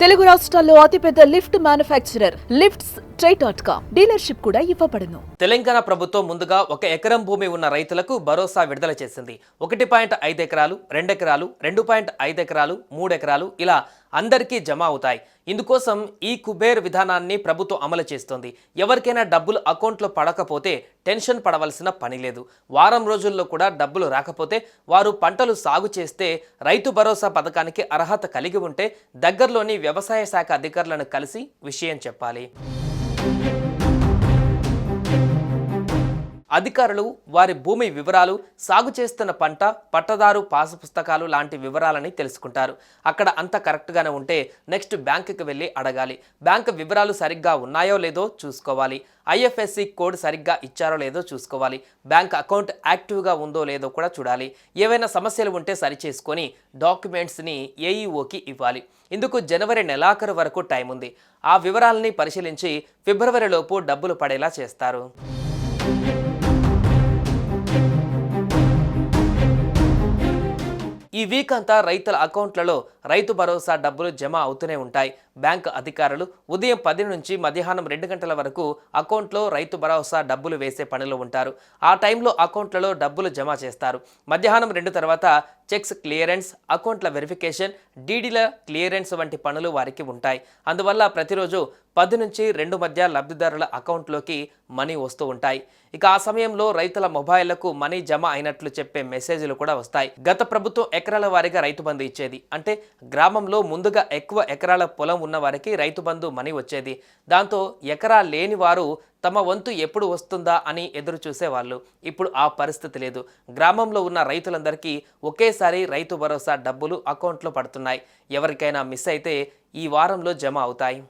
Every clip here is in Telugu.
తెలుగు రాష్ట్రాల్లో అతిపెద్ద లిఫ్ట్ మ్యానుఫ్యాక్చరర్ లిఫ్ట్స్ ట్రై.com డీలర్షిప్ కూడా ఇవ్వబడును. తెలంగాణ ప్రభుత్వం ముందుగా 1 ఎకరం భూమి ఉన్న రైతులకు భరోసా విడుదల చేసింది. 1.5 ఎకరాలు, 2 ఎకరాలు, 2.5 ఎకరాలు, 3 ఎకరాలు ఇలా అందరికీ జమ అవుతాయి. ఇందుకోసం ఈ కుబేర్ విధానాన్ని ప్రభుత్వం అమలు చేస్తోంది. ఎవరికైనా డబ్బులు అకౌంట్లో పడకపోతే టెన్షన్ పడవలసిన పని లేదు. వారం రోజుల్లో కూడా డబ్బులు రాకపోతే వారు పంటలు సాగు చేస్తే రైతు భరోసా పథకానికి అర్హత కలిగి ఉంటే దగ్గరలోని వ్యవసాయ శాఖ అధికారులను కలిసి విషయం చెప్పాలి. అధికారులు వారి భూమి వివరాలు, సాగు చేస్తున్న పంట, పట్టదారు పాసు పుస్తకాలు లాంటి వివరాలని తెలుసుకుంటారు. అక్కడ అంత కరెక్ట్గానే ఉంటే నెక్స్ట్ బ్యాంకుకి వెళ్ళి అడగాలి. బ్యాంకు వివరాలు సరిగ్గా ఉన్నాయో లేదో చూసుకోవాలి. IFSC కోడ్ సరిగ్గా ఇచ్చారో లేదో చూసుకోవాలి. బ్యాంక్ అకౌంట్ యాక్టివ్గా ఉందో లేదో కూడా చూడాలి. ఏవైనా సమస్యలు ఉంటే సరిచేసుకొని డాక్యుమెంట్స్ని AEOకి ఇవ్వాలి. ఇందుకు జనవరి నెలాఖరు వరకు టైం ఉంది. ఆ వివరాలని పరిశీలించి ఫిబ్రవరిలోపు డబ్బులు పడేలా చేస్తారు. ఈ వీక్ అంతా రైతుల అకౌంట్లలో రైతు భరోసా డబ్బులు జమ అవుతూనే ఉంటాయి. బ్యాంకు అధికారులు ఉదయం 10 నుంచి మధ్యాహ్నం 2 గంటల వరకు అకౌంట్లో రైతు భరోసా డబ్బులు వేసే పనిలో ఉంటారు. ఆ టైంలో అకౌంట్లలో డబ్బులు జమ చేస్తారు. మధ్యాహ్నం 2 తర్వాత చెక్స్ క్లియరెన్స్, అకౌంట్ల వెరిఫికేషన్, డీడీల క్లియరెన్స్ వంటి పనులు వారికి ఉంటాయి. అందువల్ల ప్రతిరోజు 10 నుంచి 2 మధ్య లబ్ధిదారుల అకౌంట్లోకి మనీ వస్తూ ఉంటాయి. ఇక ఆ సమయంలో రైతుల మొబైళ్లకు మనీ జమ అయినట్లు చెప్పే మెసేజ్లు కూడా వస్తాయి. గత ప్రభుత్వం ఎకరాల వారీగా రైతు బంధు ఇచ్చేది. అంటే గ్రామంలో ముందుగా ఎక్కువ ఎకరాల పొలం ఉన్న వారికి రైతు బంధు మనీ వచ్చేది. దాంతో ఎకరా లేని వారు తమ వంతు ఎప్పుడు వస్తుందా అని ఎదురు చూసేవాళ్ళు. ఇప్పుడు ఆ పరిస్థితి లేదు. గ్రామంలో ఉన్న రైతులందరికీ ఒకేసారి రైతు భరోసా డబ్బులు అకౌంట్లో పడుతున్నాయి. ఎవరికైనా మిస్ అయితే ఈ వారంలో జమ అవుతాయి.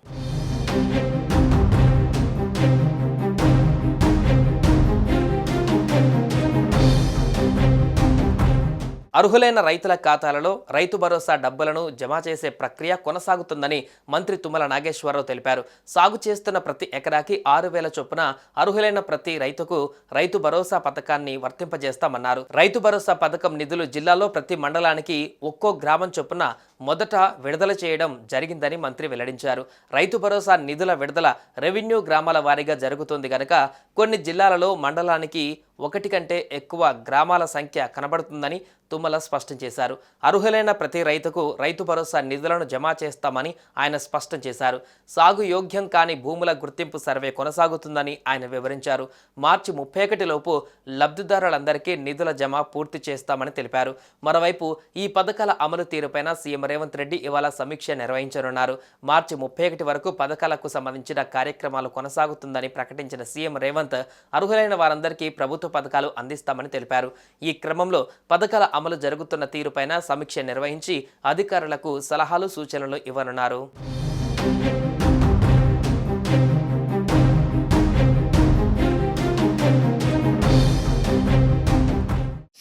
అర్హులైన రైతుల ఖాతాలలో రైతు భరోసా డబ్బులను జమ చేసే ప్రక్రియ కొనసాగుతుందని మంత్రి తుమ్మల నాగేశ్వరరావు తెలిపారు. సాగు చేస్తున్న ప్రతి ఎకరాకి 6,000 చొప్పున అర్హులైన ప్రతి రైతుకు రైతు భరోసా పథకాన్ని వర్తింపజేస్తామన్నారు. రైతు భరోసా పథకం నిధులు జిల్లాలో ప్రతి మండలానికి ఒక్కో గ్రామం చొప్పున మొదట విడుదల చేయడం జరిగిందని మంత్రి వెల్లడించారు. రైతు భరోసా నిధుల విడుదల రెవెన్యూ గ్రామాల వారీగా జరుగుతుంది గనక కొన్ని జిల్లాలలో మండలానికి 1 కంటే ఎక్కువ గ్రామాల సంఖ్య కనబడుతుందని తుమ్మల స్పష్టం చేశారు. అర్హులైన ప్రతి రైతుకు రైతు భరోసా నిధులను జమ చేస్తామని ఆయన స్పష్టం చేశారు. సాగు యోగ్యం కాని భూముల గుర్తింపు సర్వే కొనసాగుతుందని ఆయన వివరించారు. మార్చి 31 లోపు లబ్ధిదారులందరికీ నిధుల జమ పూర్తి చేస్తామని తెలిపారు. మరోవైపు ఈ పథకాల అమలు తీరుపైన సీఎం రేవంత్ రెడ్డి ఇవాళ సమీక్ష నిర్వహించనున్నారు. మార్చి 31 వరకు పథకాలకు సంబంధించిన కార్యక్రమాలు కొనసాగుతుందని ప్రకటించిన సీఎం రేవంత్ అర్హులైన వారందరికీ ప్రభుత్వ పథకాలు అందిస్తామని తెలిపారు. ఈ క్రమంలో పథకాల అమలు జరుగుతున్న తీరుపైన సమీక్ష నిర్వహించి అధికారులకు సలహాలు సూచనలు ఇవ్వనున్నారు.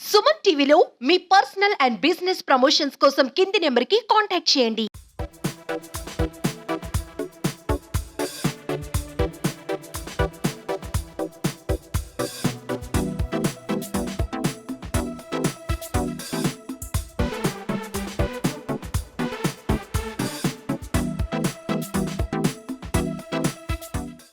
సుమన్ టీవీలో మీ పర్సనల్ అండ్ బిజినెస్ ప్రమోషన్స్ కోసం కింది నెంబర్కి కాంటాక్ట్ చేయండి.